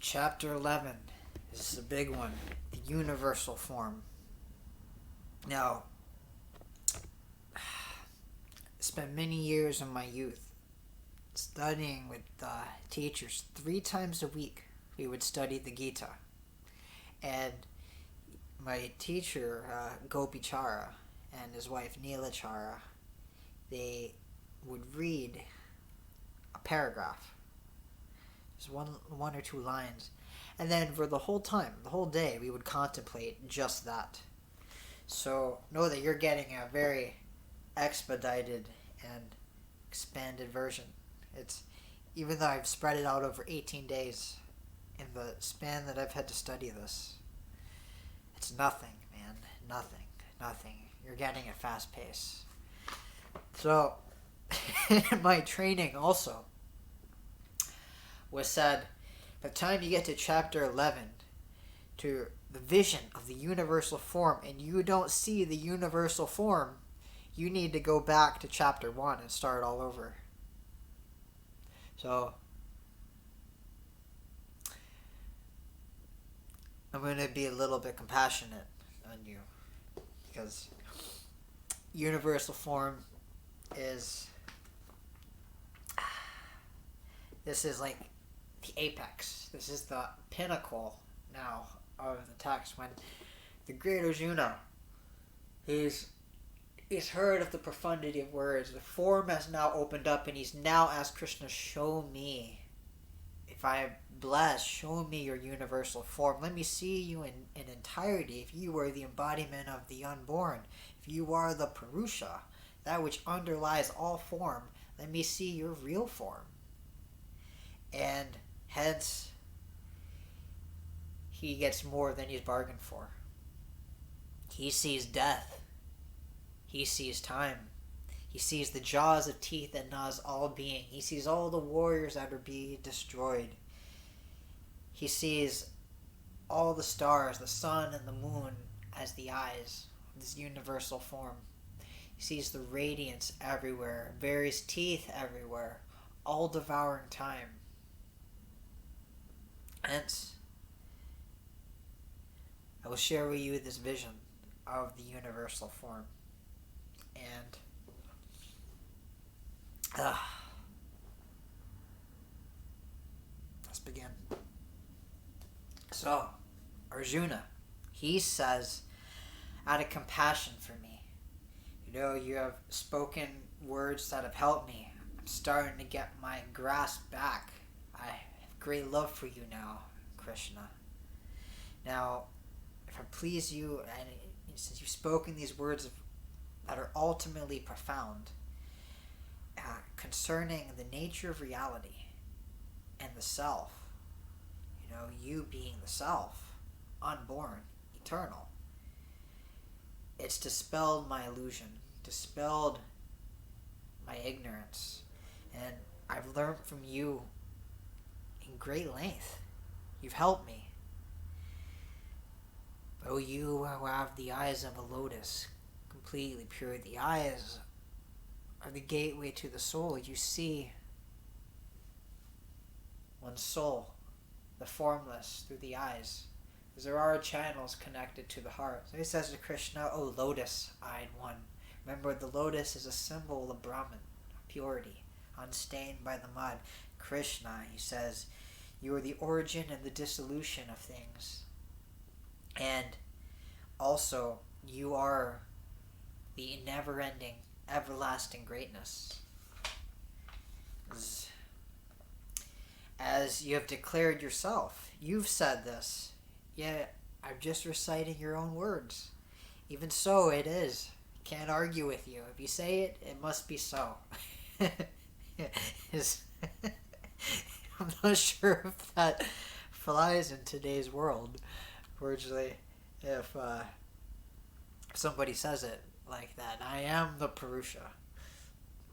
Chapter 11. This is a big one. The universal form. Now, I spent many years of my youth studying with teachers 3 times a week. We would study the Gita. And my teacher, Gopichara, and his wife, Neelachara, they would read a paragraph. Just one or two lines. And then for the whole time, the whole day, we would contemplate just that. So know that you're getting a very expedited and expanded version. It's, even though I've spread it out over 18 days in the span that I've had to study this, it's nothing, man. Nothing. You're getting a fast pace. So, my training also was said, by the time you get to chapter 11, to the vision of the universal form, and you don't see the universal form, you need to go back to chapter 1 and start all over. So, I'm going to be a little bit compassionate on you, because universal form is, this is like the apex. This is the pinnacle now of the text, when the great Arjuna, he's heard of the profundity of words. The form has now opened up, and he's now asked Krishna, show me. If I am blessed, show me your universal form. Let me see you in entirety. If you are the embodiment of the unborn, if you are the Purusha, that which underlies all form, let me see your real form. And hence, he gets more than he's bargained for. He sees death. He sees time. He sees the jaws of teeth that gnaws all being. He sees all the warriors that are being destroyed. He sees all the stars, the sun and the moon, as the eyes of this universal form. He sees the radiance everywhere, various teeth everywhere, all devouring time. Hence, I will share with you this vision of the universal form. And let's begin. So, Arjuna, he says, out of compassion for me, you have spoken words that have helped me. I'm starting to get my grasp back. I have great love for you now, Krishna. Now, if I please you, and since you've spoken these words that are ultimately profound, concerning the nature of reality and the self, you being the self, unborn, eternal, it's dispelled my illusion, dispelled my ignorance, and I've learned from you in great length. You've helped me. Oh, you who have the eyes of a lotus, completely pure, the eyes are the gateway to the soul. You see one's soul, the formless, through the eyes, because there are channels connected to the heart. So he says to Krishna, O lotus-eyed one. Remember, the lotus is a symbol of Brahman, purity, unstained by the mud. Krishna, he says, you are the origin and the dissolution of things. And also, you are the never-ending, everlasting greatness. As you have declared yourself, you've said this, yet I'm just reciting your own words. Even so, it is. Can't argue with you. If you say it, it must be so. I'm not sure if that flies in today's world. Fortunately, if somebody says it like that, I am the Purusha.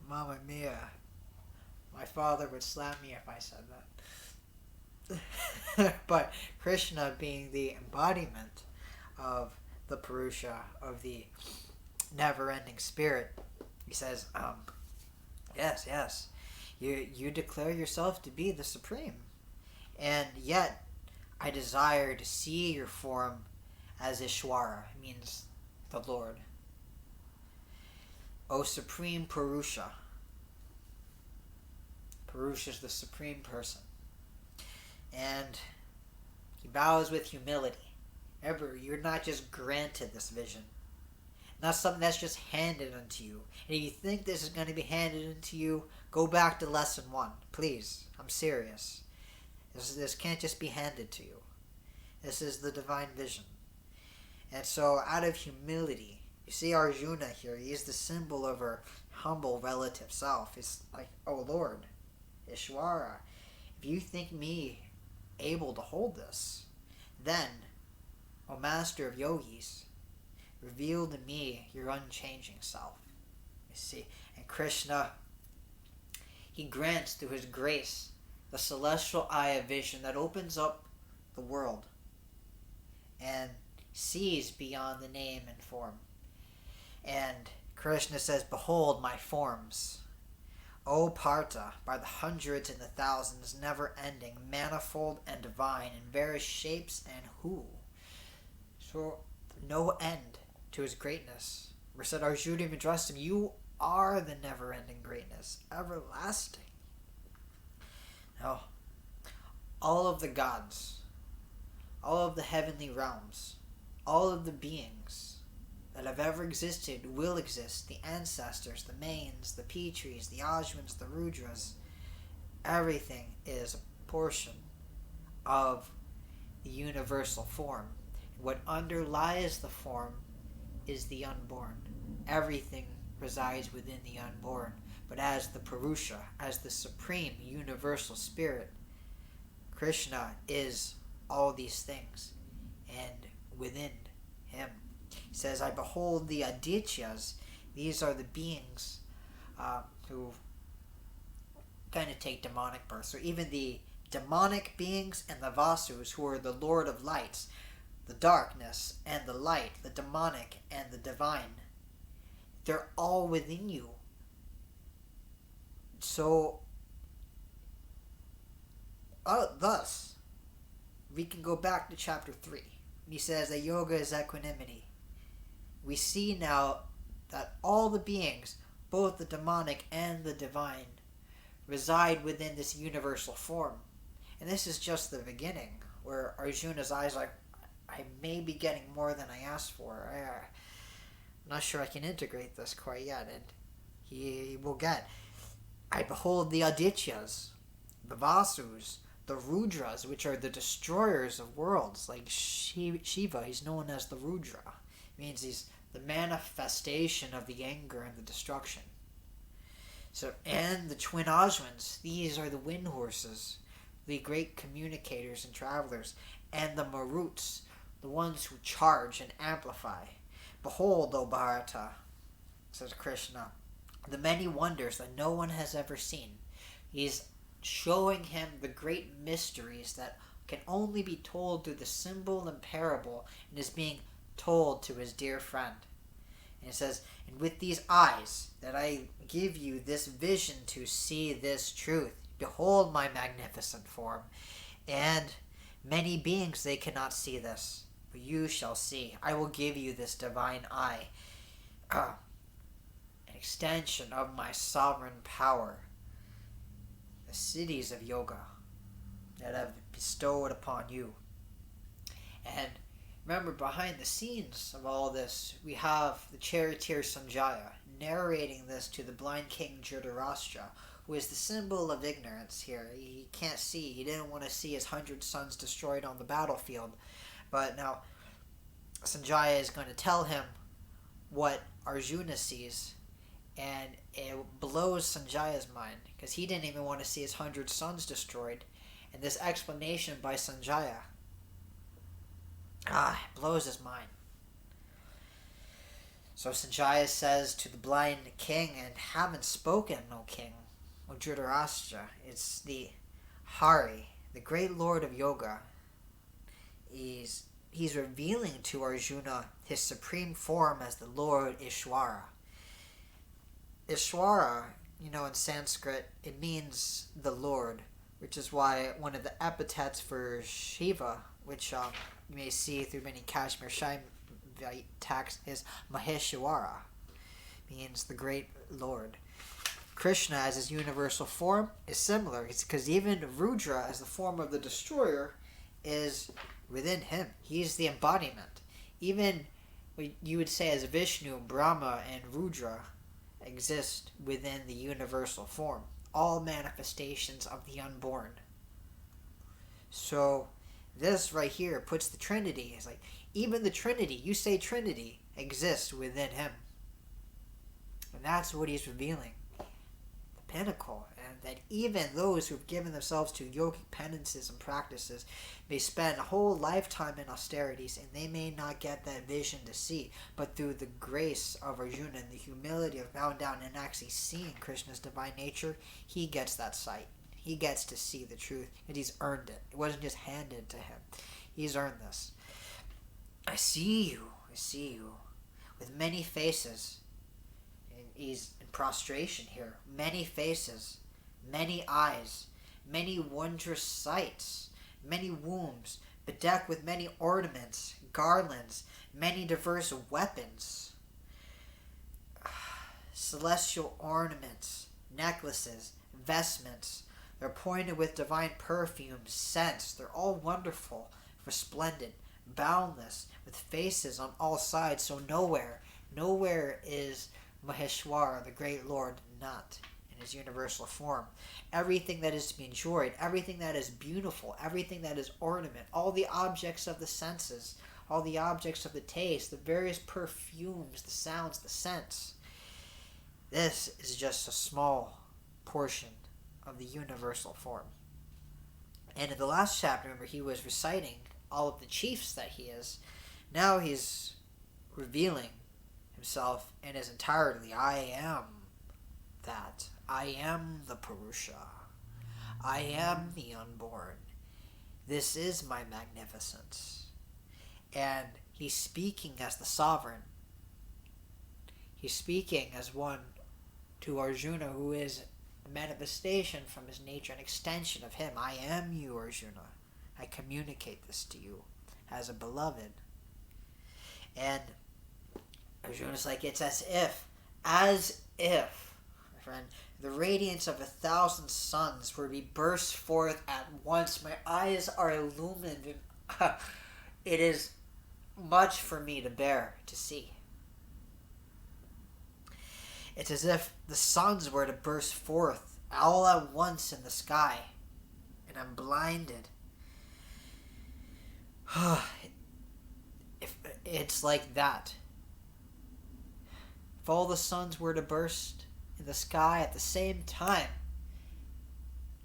Mamma mia. My father would slap me if I said that. But Krishna, being the embodiment of the Purusha, of the never-ending spirit, he says, yes, you declare yourself to be the supreme. And yet, I desire to see your form as Ishwara, means the Lord. O Supreme Purusha. Purusha is the Supreme Person. And he bows with humility. Remember, you're not just granted this vision. Not something that's just handed unto you. And if you think this is going to be handed unto you, go back to lesson 1. Please, I'm serious. This can't just be handed to you. This is the divine vision. And so, out of humility, you see Arjuna here, he is the symbol of her humble relative self. It's like, oh Lord, Ishwara, if you think me able to hold this, then, O Master of Yogis, reveal to me your unchanging self. You see, and Krishna, he grants through his grace the celestial eye of vision that opens up the world and sees beyond the name and form. And Krishna says, behold my forms, O Partha, by the hundreds and the thousands, never ending, manifold and divine, in various shapes and who. So, no end to his greatness. We said Arjuna addressed him, you are the never-ending greatness, everlasting. Now, all of the gods, all of the heavenly realms, all of the beings that have ever existed will exist, the ancestors, the Mains, the Petris, the Ajmans, the Rudras, everything is a portion of the universal form. What underlies the form is the unborn. Everything resides within the unborn. But as the Purusha, as the supreme universal spirit, Krishna is all these things. And within him, he says, I behold the Adityas. These are the beings who kind of take demonic birth. So even the demonic beings and the Vasus, who are the Lord of Lights, the darkness and the light, the demonic and the divine, they're all within you. So, thus, we can go back to chapter 3. He says that yoga is equanimity. We see now that all the beings, both the demonic and the divine, reside within this universal form. And this is just the beginning, where Arjuna's eyes are like, I may be getting more than I asked for. I'm not sure I can integrate this quite yet. And he will get. I behold the Adityas, the Vasus, the Rudras, which are the destroyers of worlds. Like Shiva, he's known as the Rudra. It means he's the manifestation of the anger and the destruction. So, and the twin Ajmans, these are the wind horses, the great communicators and travelers, and the Maruts, the ones who charge and amplify. Behold, O Bharata, says Krishna, the many wonders that no one has ever seen. He's showing him the great mysteries that can only be told through the symbol and parable, and is being told to his dear friend. And it says, and with these eyes that I give you this vision to see this truth, behold my magnificent form. And many beings, they cannot see this, but you shall see. I will give you this divine eye, an extension of my sovereign power, the cities of yoga that I've bestowed upon you. And remember, behind the scenes of all this, we have the charioteer Sanjaya narrating this to the blind king Dhritarashtra, who is the symbol of ignorance here. He can't see. He didn't want to see his 100 sons destroyed on the battlefield. But now Sanjaya is going to tell him what Arjuna sees, and it blows Sanjaya's mind, because he didn't even want to see his 100 sons destroyed. And this explanation by Sanjaya, it blows his mind. So Sanjaya says to the blind king, and haven't spoken, O king, O Dhritarashtra, it's the Hari, the great lord of yoga. He's revealing to Arjuna his supreme form as the Lord Ishwara. Ishwara, in Sanskrit, it means the Lord, which is why one of the epithets for Shiva which you may see through many Kashmir Shai texts, is Maheshwara, means the great Lord. Krishna as his universal form is similar. It's because even Rudra as the form of the destroyer is within him. He's the embodiment. Even what you would say as Vishnu, Brahma, and Rudra exist within the universal form. All manifestations of the unborn. So this right here puts the Trinity. It's like even the Trinity, you say Trinity, exists within him. And that's what he's revealing. Pinnacle, and that even those who've given themselves to yogic penances and practices may spend a whole lifetime in austerities and they may not get that vision to see, but through the grace of Arjuna and the humility of bowing down and actually seeing Krishna's divine nature, he gets that sight. He gets to see the truth, and he's earned it. It wasn't just handed to him. He's earned this. I see you, with many faces. He's in prostration here. Many faces, many eyes, many wondrous sights, many wombs, bedecked with many ornaments, garlands, many diverse weapons, celestial ornaments, necklaces, vestments. They're appointed with divine perfumes, scents. They're all wonderful, resplendent, boundless, with faces on all sides. So nowhere is Maheshwara, the great Lord, not in his universal form. Everything that is to be enjoyed, everything that is beautiful, everything that is ornament, all the objects of the senses, all the objects of the taste, the various perfumes, the sounds, the scents. This is just a small portion of the universal form. And in the last chapter, remember, he was reciting all of the chiefs that he is. Now he's revealing himself in his entirety. I am that. I am the Purusha. I am the unborn. This is my magnificence. And he's speaking as the sovereign. He's speaking as one to Arjuna who is a manifestation from his nature, an extension of him. I am you, Arjuna. I communicate this to you as a beloved. And Arjuna's like, it's as if, my friend, the radiance of 1,000 suns were to be burst forth at once. My eyes are illumined. It is much for me to bear to see. It's as if the suns were to burst forth all at once in the sky, and I'm blinded. If it's like that. If all the suns were to burst in the sky at the same time,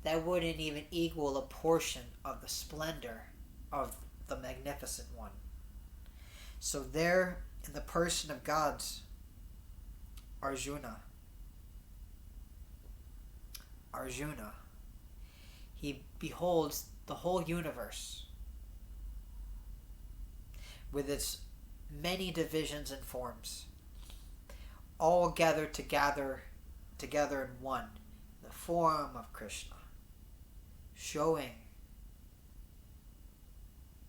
that wouldn't even equal a portion of the splendor of the magnificent one. So there, in the person of God's Arjuna, he beholds the whole universe with its many divisions and forms, all gathered together in one, the form of Krishna, showing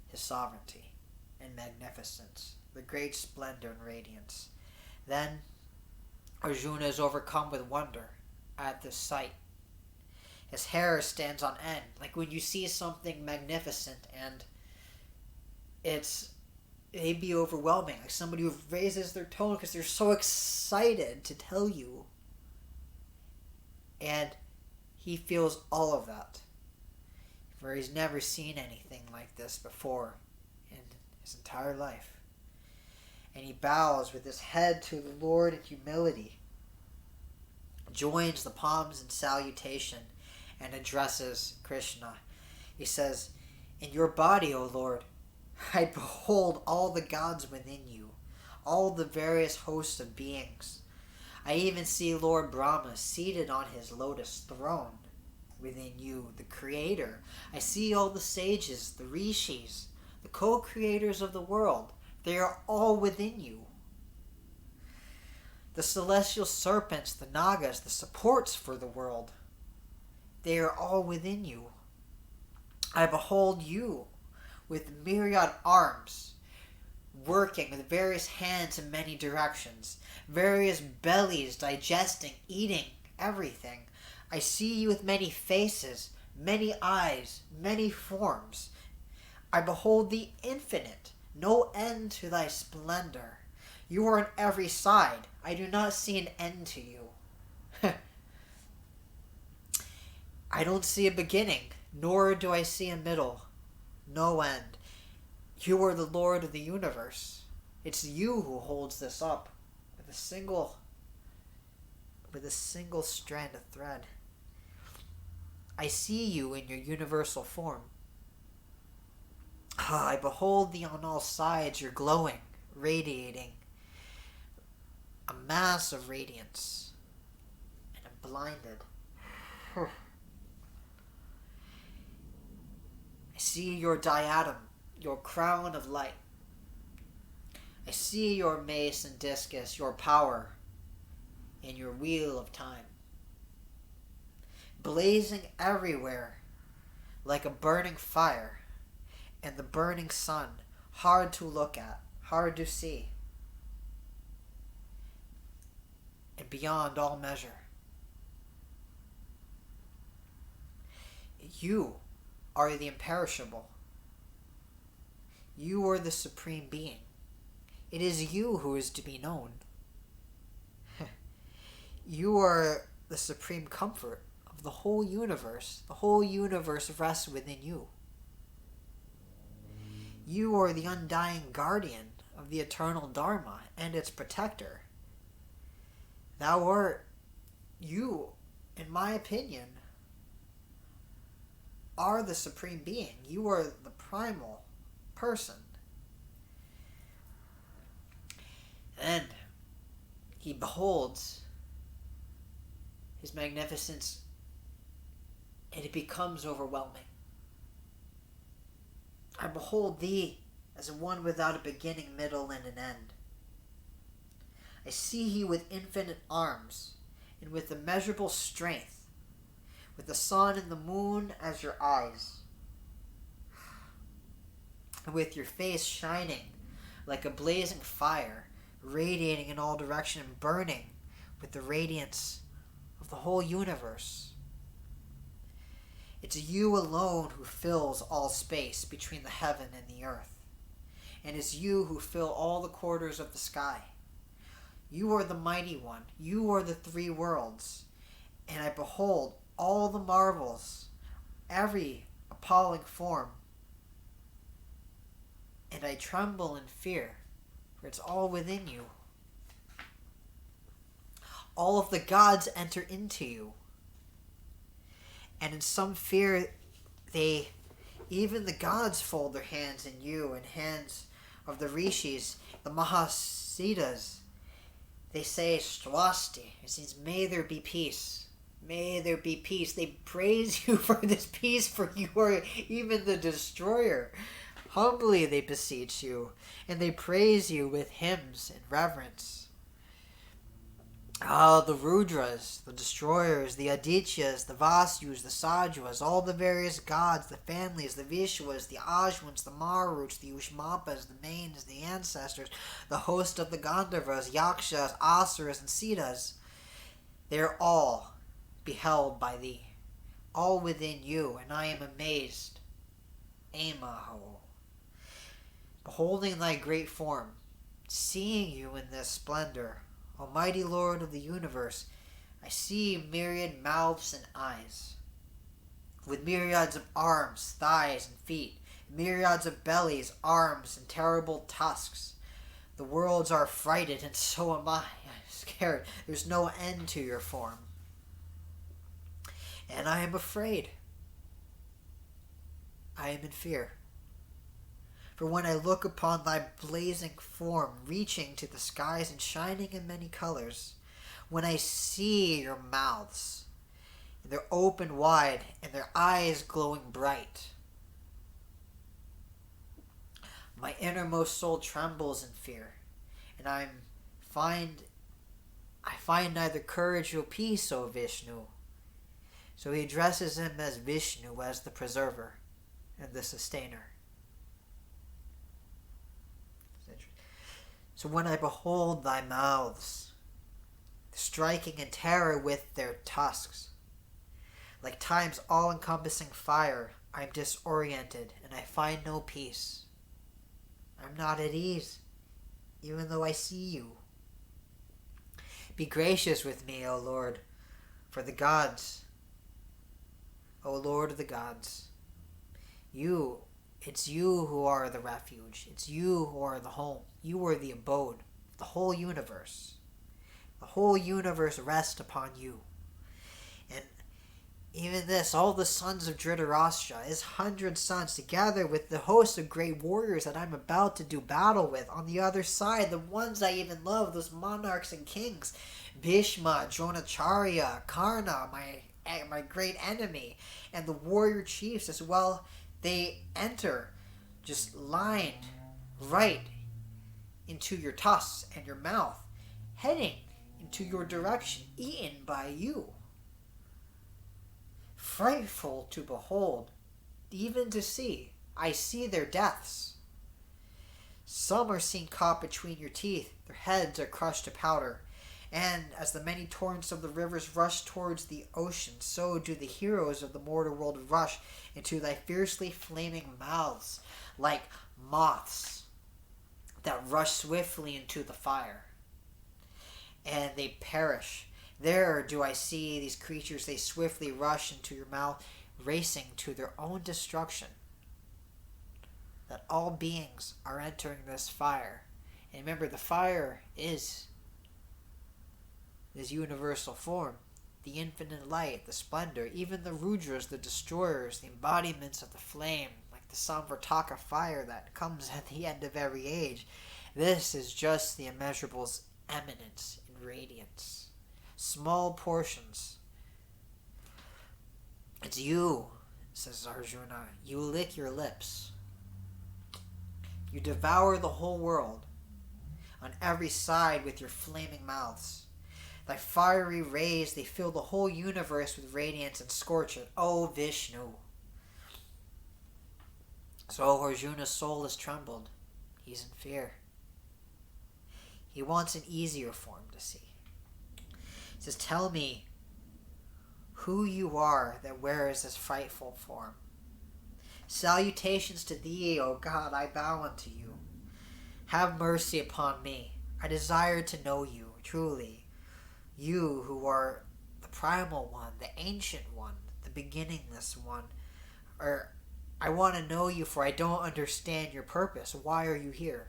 his sovereignty and magnificence, the great splendor and radiance. Then Arjuna is overcome with wonder at this sight. His hair stands on end, like when you see something magnificent and it'd be overwhelming, like somebody who raises their tone because they're so excited to tell you. And he feels all of that, for he's never seen anything like this before in his entire life. And he bows with his head to the Lord in humility, joins the palms in salutation, and addresses Krishna. He says, in your body, O Lord, I behold all the gods within you, all the various hosts of beings. I even see Lord Brahma seated on his lotus throne within you, the Creator. I see all the sages, the rishis, the co-creators of the world. They are all within you. The celestial serpents, the nagas, the supports for the world, they are all within you. I behold you with myriad arms, working with various hands in many directions, various bellies digesting, eating everything. I see you with many faces, many eyes, many forms. I behold the infinite, no end to thy splendor. You are on every side. I do not see an end to you. I don't see a beginning, nor do I see a middle. No end. You are the Lord of the universe. It's you who holds this up with a single strand of thread. I see you in your universal form. I behold thee on all sides. You're glowing, radiating, a mass of radiance, and I'm blinded. I see your diadem, your crown of light. I see your mace and discus, your power, and your wheel of time, blazing everywhere like a burning fire, and the burning sun, hard to look at, hard to see, and beyond all measure. You are the imperishable. You are the supreme being. It is you who is to be known. You are the supreme comfort of the whole universe. The whole universe rests within you. You are the undying guardian of the eternal Dharma and its protector. You, in my opinion, are the supreme being. You are the primal person. And he beholds his magnificence, and it becomes overwhelming. I behold thee as one without a beginning, middle, and an end. I see you with infinite arms, and with immeasurable strength, with the sun and the moon as your eyes, and with your face shining like a blazing fire, radiating in all directions and burning with the radiance of the whole universe. It's you alone who fills all space between the heaven and the earth, and it's you who fill all the quarters of the sky. You are the mighty one. You are the three worlds, and I behold all the marvels, every appalling form, and I tremble in fear, for it's all within you. All of the gods enter into you, and in some fear even the gods fold their hands in you, and hands of the rishis, the mahasiddhas. They say swasti. It means may there be peace. May there be peace. They praise you for this peace, for you are even the destroyer. Humbly they beseech you, and they praise you with hymns and reverence. The Rudras, the destroyers, the Adityas, the Vasyus, the Sajvas, all the various gods, the families, the Vishwas, the Ajwans, the Maruts, the Ushmapas, the Mains, the ancestors, the host of the Gandharvas, Yakshas, Asuras, and Siddhas, they are all beheld by thee, all within you, and I am amazed. Amaho. Beholding thy great form, seeing you in this splendor, Almighty Lord of the universe, I see myriad mouths and eyes, with myriads of arms, thighs, and feet, myriads of bellies, arms, and terrible tusks. The worlds are frighted, and so am I. I'm scared. There's no end to your form. And I am afraid. I am in fear. For when I look upon thy blazing form, reaching to the skies and shining in many colors, when I see your mouths, and they're open wide, and their eyes glowing bright, my innermost soul trembles in fear, and I find neither courage nor peace, O Vishnu. So he addresses him as Vishnu, as the preserver and the sustainer. So when I behold thy mouths, striking in terror with their tusks, like time's all-encompassing fire, I'm disoriented and I find no peace. I'm not at ease, even though I see you. Be gracious with me, O Lord, for the gods, O Lord of the gods. It's you who are the refuge. It's you who are the home. You are the abode of the whole universe. The whole universe rests upon you. And even this, all the sons of Dhritarashtra, his 100 sons, together with the host of great warriors that I'm about to do battle with, on the other side, the ones I even love, those monarchs and kings, Bhishma, Dronacharya, Karna, my great enemy, and the warrior chiefs as well, they enter just lined right into your tusks and your mouth, heading into your direction, eaten by you. Frightful to behold, even to see. I see their deaths. Some are seen caught between your teeth. Their heads are crushed to powder. And as the many torrents of the rivers rush towards the ocean, so do the heroes of the mortal world rush into thy fiercely flaming mouths, like moths that rush swiftly into the fire. And they perish. There do I see these creatures, they swiftly rush into your mouth, racing to their own destruction. That all beings are entering this fire. And remember, the fire is this universal form, the infinite light, the splendor, even the Rudras, the destroyers, the embodiments of the flame, like the Samvartaka fire that comes at the end of every age. This is just the immeasurable's eminence in radiance. Small portions. It's you, says Arjuna. You lick your lips. You devour the whole world on every side with your flaming mouths. Thy fiery rays, they fill the whole universe with radiance and scorch it. O Vishnu. So Arjuna's soul is trembled. He's in fear. He wants an easier form to see. He says, tell me who you are that wears this frightful form. Salutations to thee, O God, I bow unto you. Have mercy upon me. I desire to know you, truly. You who are the primal one, the ancient one, the beginningless one. Or I want to know you, for I don't understand your purpose. Why are you here?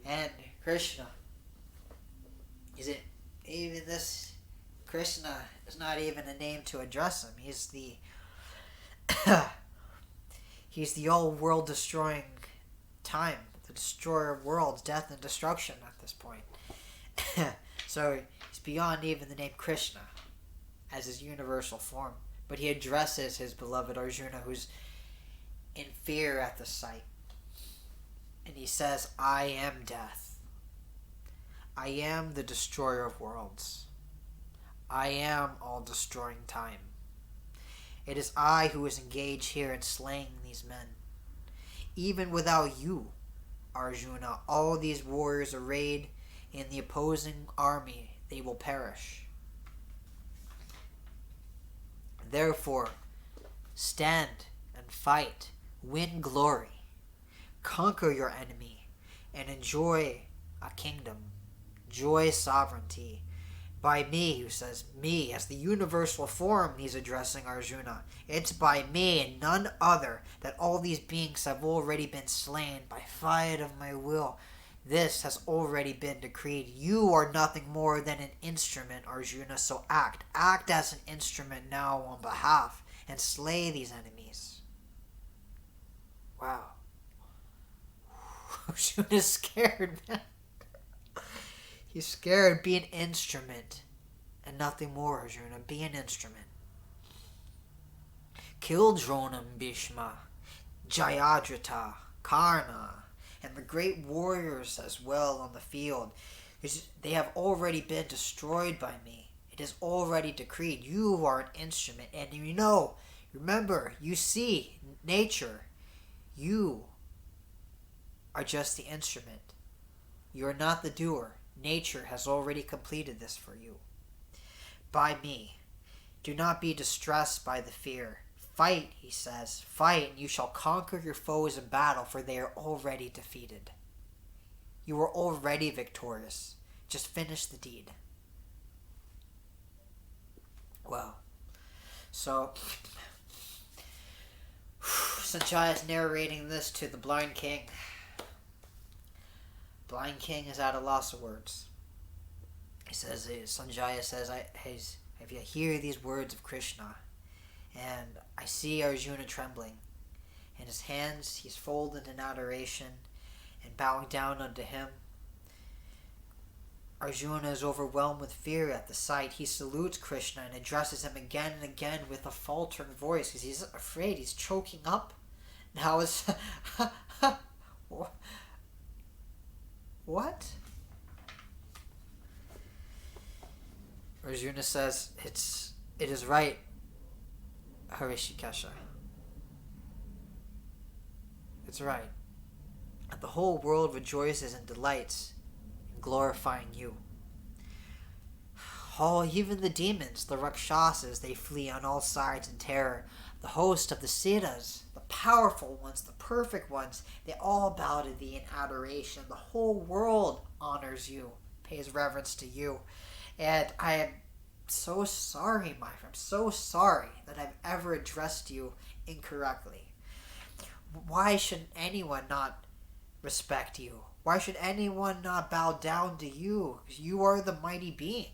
And Krishna, is it even this? Krishna is not even a name to address him. He's the he's the all world destroying time, the destroyer of worlds, death and destruction at this point. So he's beyond even the name Krishna as his universal form. But he addresses his beloved Arjuna, who's in fear at the sight. And he says, I am death. I am the destroyer of worlds. I am all destroying time. It is I who is engaged here in slaying these men. Even without you, Arjuna, all these warriors arrayed in the opposing army, they will perish. Therefore, stand and fight, win glory, conquer your enemy, and enjoy a kingdom, enjoy sovereignty. By me, who says me, as the universal form he's addressing Arjuna. It's by me and none other that all these beings have already been slain by fiat of my will. This has already been decreed. You are nothing more than an instrument, Arjuna, so act. Act as an instrument now on behalf and slay these enemies. Wow. Arjuna's scared, man. He's scared. Be an instrument and nothing more, Arjuna. Be an instrument. Kill Dronam, Bhishma, Jayadratha, Karna, and the great warriors as well on the field. They have already been destroyed by me. It is already decreed. You are an instrument. And remember, you see nature. You are just the instrument. You are not the doer. Nature has already completed this for you. By me. Do not be distressed by the fear. Fight, he says. Fight, and you shall conquer your foes in battle, for they are already defeated. You are already victorious. Just finish the deed. Well, so Sanjaya is narrating this to the blind king. Blind king is at a loss of words. He says, Sanjaya says, if you hear these words of Krishna, and I see Arjuna trembling, in his hands he's folded in adoration and bowing down unto him. Arjuna is overwhelmed with fear at the sight. He salutes Krishna and addresses him again and again with a faltering voice because he's afraid, he's choking up. Now it's what? Arjuna says, it is right, Hrishikesha. It's right. And the whole world rejoices and delights in glorifying you. Even the demons, the Rakshasas, they flee on all sides in terror. The host of the Siddhas, the powerful ones, the perfect ones, they all bow to thee in adoration. The whole world honors you, pays reverence to you. And I am so sorry, my friend, so sorry that I've ever addressed you incorrectly. Why should anyone not respect you? Why should anyone not bow down to you? You are the mighty being.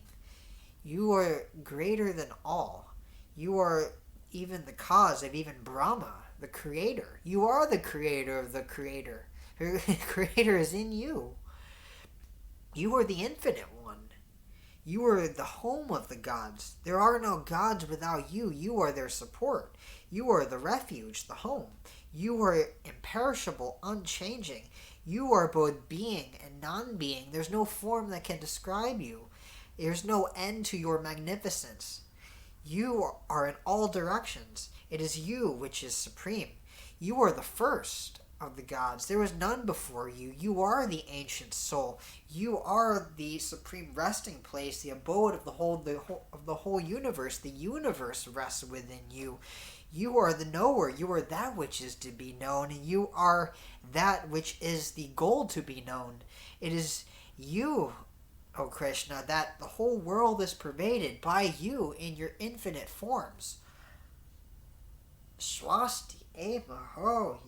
You are greater than all. You are even the cause of even Brahma, the creator. You are the creator of the creator. The creator is in you. You are the infinite one. You are the home of the gods. There are no gods without you. You are their support. You are the refuge, the home. You are imperishable, unchanging. You are both being and non-being. There's no form that can describe you. There's no end to your magnificence. You are in all directions. It is you which is supreme. You are the first of the gods. There was none before you. You are the ancient soul. You are the supreme resting place, the abode of the whole universe. The universe rests within you. You are the knower. You are that which is to be known, and you are that which is the goal to be known. It is you, O Krishna, that the whole world is pervaded by you in your infinite forms. Swasti eva ho.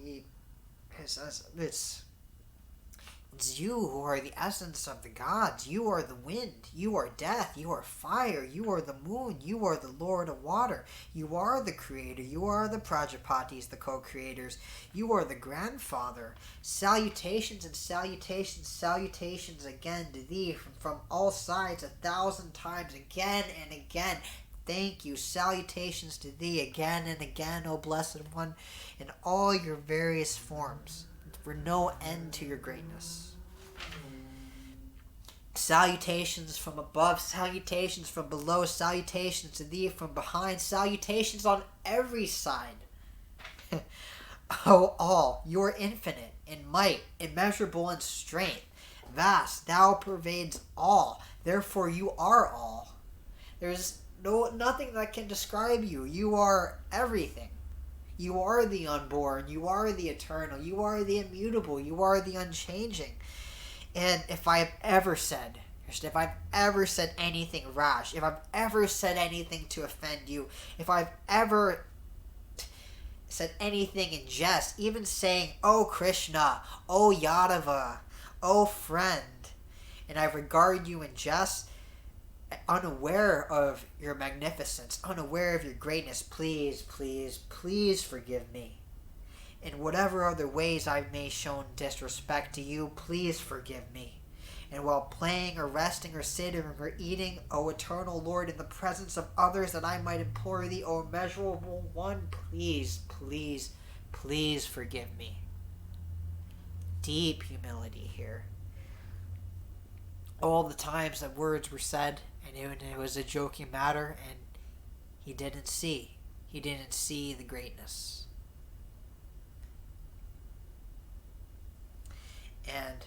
It's you who are the essence of the gods. You are the wind. You are death. You are fire. You are the moon. You are the Lord of water. You are the creator. You are the Prajapatis, the co-creators. You are the grandfather. Salutations and salutations, salutations again to thee from all sides 1,000 times, again and again. Thank you. Salutations to thee again and again, O Blessed One, in all your various forms, for no end to your greatness. Salutations from above, salutations from below, salutations to thee from behind, salutations on every side. O all, you are infinite in might, immeasurable in strength, vast, thou pervades all, therefore you are all. There's nothing that can describe you. You are everything. You are the unborn. You are the eternal. You are the immutable. You are the unchanging. And if I've ever said anything rash, if I've ever said anything to offend you, if I've ever said anything in jest, even saying, "Oh Krishna, oh Yadava, oh friend," and I regard you in jest, unaware of your magnificence, unaware of your greatness, please, please, please forgive me. In whatever other ways I may shown disrespect to you, please forgive me. And while playing or resting or sitting or eating, O eternal Lord, in the presence of others, that I might implore thee, O immeasurable one, please, please, please forgive me. Deep humility here. All the times that words were said, and it was a joking matter, and he didn't see the greatness. And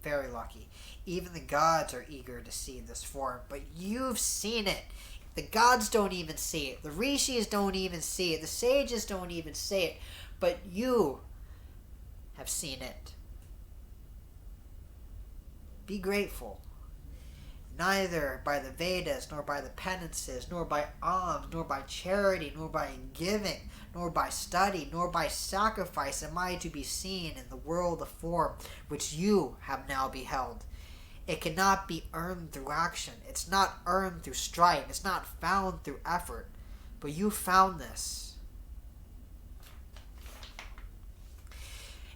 Very lucky. Even the gods are eager to see this form, but you've seen it. The gods don't even see it. The rishis don't even see it. The sages don't even see it. But you have seen it. Be grateful. Neither by the Vedas, nor by the penances, nor by alms, nor by charity, nor by giving, nor by study, nor by sacrifice am I to be seen in the world of form which you have now beheld. It cannot be earned through action. It's not earned through strife. It's not found through effort. But you found this.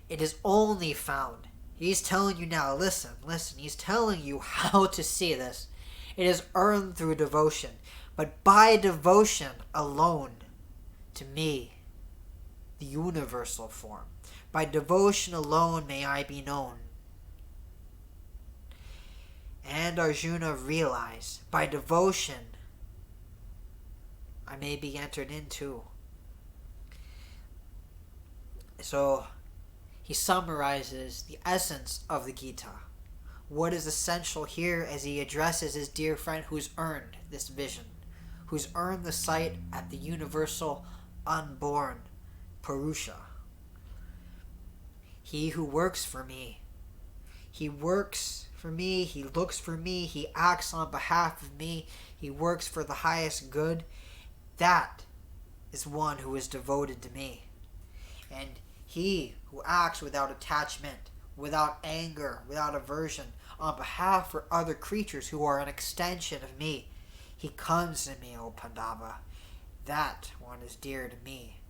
It is only found. He's telling you now, listen. He's telling you how to see this. It is earned through devotion. But by devotion alone to me, the universal form. By devotion alone may I be known. And Arjuna realized, by devotion, I may be entered into. So, he summarizes the essence of the Gita. What is essential here as he addresses his dear friend who's earned this vision, who's earned the sight at the universal unborn Purusha. He who works for me, he works for me, he looks for me, he acts on behalf of me, he works for the highest good. That is one who is devoted to me. And he who acts without attachment, without anger, without aversion, on behalf of other creatures who are an extension of me, he comes to me, O Pandava. That one is dear to me.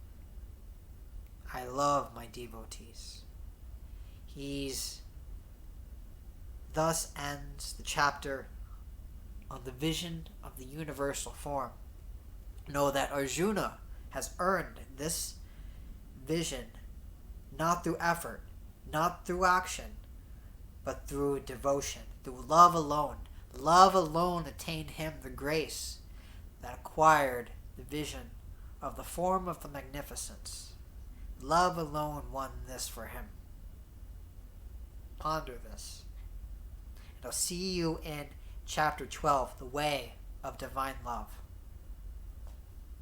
I love my devotees. Thus ends the chapter on the vision of the universal form. Know that Arjuna has earned this vision not through effort, not through action, but through devotion, through love alone. Love alone attained him the grace that acquired the vision of the form of the magnificence. Love alone won this for him. Ponder this. And I'll see you in chapter 12, The Way of Divine Love.